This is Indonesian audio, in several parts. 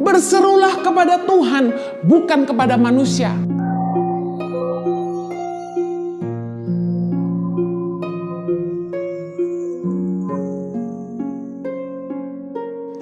Berserulah kepada Tuhan, bukan kepada manusia.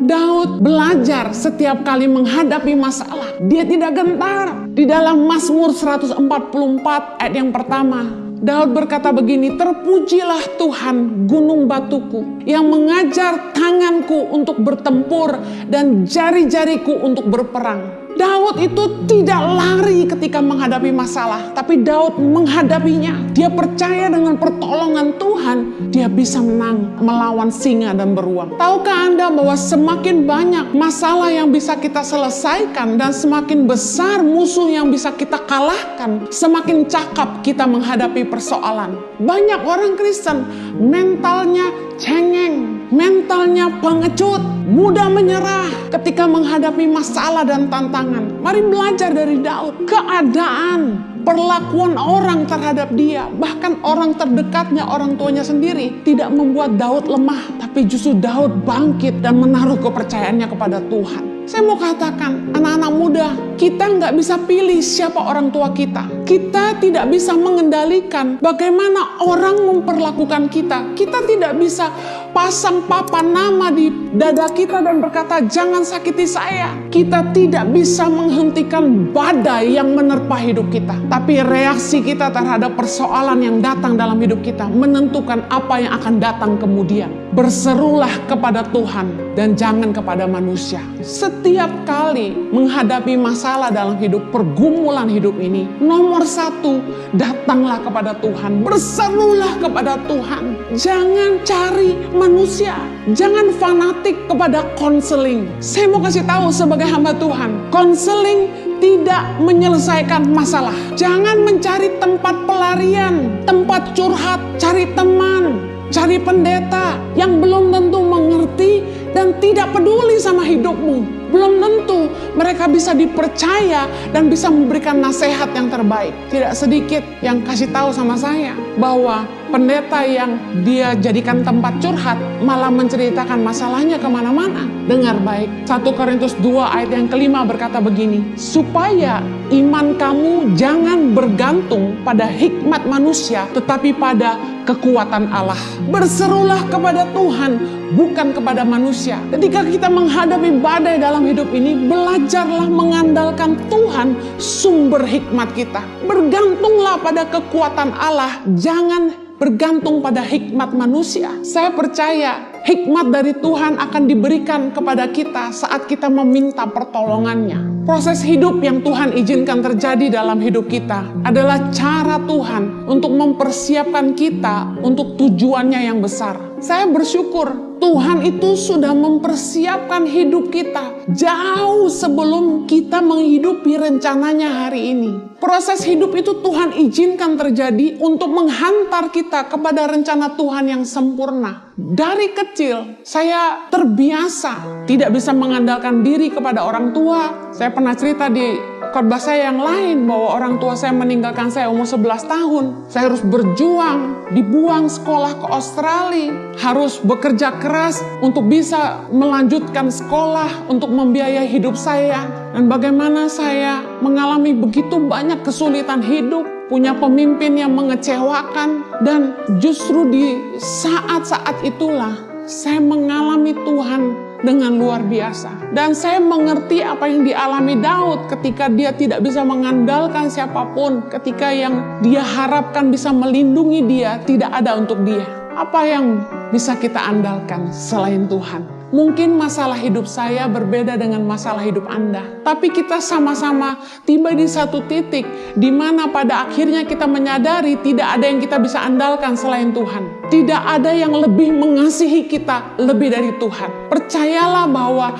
Daud belajar setiap kali menghadapi masalah. Dia tidak gentar. Di dalam Mazmur 144 ayat yang pertama, Daud berkata begini, "Terpujilah Tuhan gunung batuku, yang mengajar tanganku untuk bertempur dan jari-jariku untuk berperang." Daud itu tidak lari ketika menghadapi masalah, tapi Daud menghadapinya. Dia percaya dengan pertolongan Tuhan, dia bisa menang melawan singa dan beruang. Tahukah Anda bahwa semakin banyak masalah yang bisa kita selesaikan dan semakin besar musuh yang bisa kita kalahkan, semakin cakap kita menghadapi persoalan. Banyak orang Kristen mentalnya cengeng, mentalnya pengecut, mudah menyerah ketika menghadapi masalah dan tantangan. Mari belajar dari Daud. Keadaan, perlakuan orang terhadap dia, bahkan orang terdekatnya, orang tuanya sendiri, tidak membuat Daud lemah, tapi justru Daud bangkit dan menaruh kepercayaannya kepada Tuhan. Saya mau katakan, anak-anak muda, kita nggak bisa pilih siapa orang tua kita. Kita tidak bisa mengendalikan bagaimana orang memperlakukan kita. Kita tidak bisa pasang papan nama di dada kita dan berkata, "Jangan sakiti saya." Kita tidak bisa menghentikan badai yang menerpa hidup kita. Tapi reaksi kita terhadap persoalan yang datang dalam hidup kita menentukan apa yang akan datang kemudian. Berserulah kepada Tuhan dan jangan kepada manusia. Setiap kali menghadapi masalah dalam hidup, pergumulan hidup ini, nomor satu, datanglah kepada Tuhan. Berserulah kepada Tuhan. Jangan cari manusia. Jangan fanatik kepada konseling. Saya mau kasih tahu sebagai hamba Tuhan, konseling tidak menyelesaikan masalah. Jangan mencari tempat pelarian, tempat curhat, cari teman, cari pendeta yang belum tentu mengerti dan tidak peduli sama hidupmu. Belum tentu mereka bisa dipercaya dan bisa memberikan nasihat yang terbaik. Tidak sedikit yang kasih tahu sama saya bahwa pendeta yang dia jadikan tempat curhat malah menceritakan masalahnya kemana-mana. Dengar baik, 1 Korintus 2 ayat yang kelima berkata begini, "Supaya iman kamu jangan bergantung pada hikmat manusia, tetapi pada kekuatan Allah." Berserulah kepada Tuhan, bukan kepada manusia. Ketika kita menghadapi badai dalam hidup ini, belajarlah mengandalkan Tuhan, sumber hikmat kita. Bergantunglah pada kekuatan Allah, jangan bergantung pada hikmat manusia. Saya percaya hikmat dari Tuhan akan diberikan kepada kita saat kita meminta pertolongannya. Proses hidup yang Tuhan izinkan terjadi dalam hidup kita adalah cara Tuhan untuk mempersiapkan kita untuk tujuannya yang besar. Saya bersyukur Tuhan itu sudah mempersiapkan hidup kita jauh sebelum kita menghidupi rencananya hari ini. Proses hidup itu Tuhan izinkan terjadi untuk menghantar kita kepada rencana Tuhan yang sempurna. Dari kecil saya terbiasa tidak bisa mengandalkan diri kepada orang tua. Saya pernah cerita di khotbah saya yang lain bahwa orang tua saya meninggalkan saya umur 11 tahun. Saya harus berjuang, dibuang sekolah ke Australia, harus bekerja keras untuk bisa melanjutkan sekolah, untuk membiayai hidup saya. Dan bagaimana saya mengalami begitu banyak kesulitan hidup, punya pemimpin yang mengecewakan, dan justru di saat-saat itulah saya mengalami Tuhan dengan luar biasa. Dan saya mengerti apa yang dialami Daud ketika dia tidak bisa mengandalkan siapapun, ketika yang dia harapkan bisa melindungi dia tidak ada untuk dia. Apa yang bisa kita andalkan selain Tuhan? Mungkin masalah hidup saya berbeda dengan masalah hidup Anda. Tapi kita sama-sama tiba di satu titik di mana pada akhirnya kita menyadari tidak ada yang kita bisa andalkan selain Tuhan. Tidak ada yang lebih mengasihi kita lebih dari Tuhan. Percayalah bahwa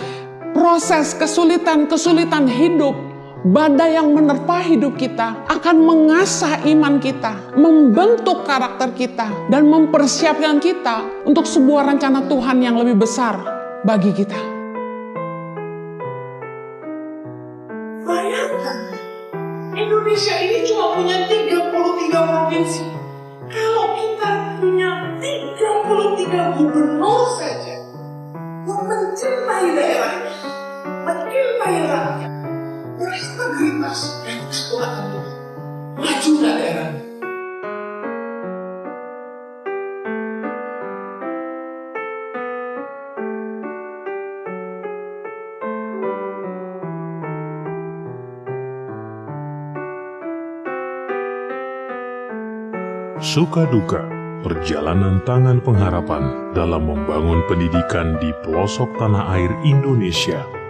proses kesulitan hidup, badai yang menerpa hidup kita akan mengasah iman kita, membentuk karakter kita, dan mempersiapkan kita untuk sebuah rencana Tuhan yang lebih besar bagi kita. Bayangkan, Indonesia ini cuma punya 33 provinsi. Kalau kita punya 33 ketika gubernur saja yang mencintai daerahnya, mencintai rakyat, berintegritas, dan itu akan maju daerahnya. Suka duka, perjalanan tangan pengharapan dalam membangun pendidikan di pelosok tanah air Indonesia.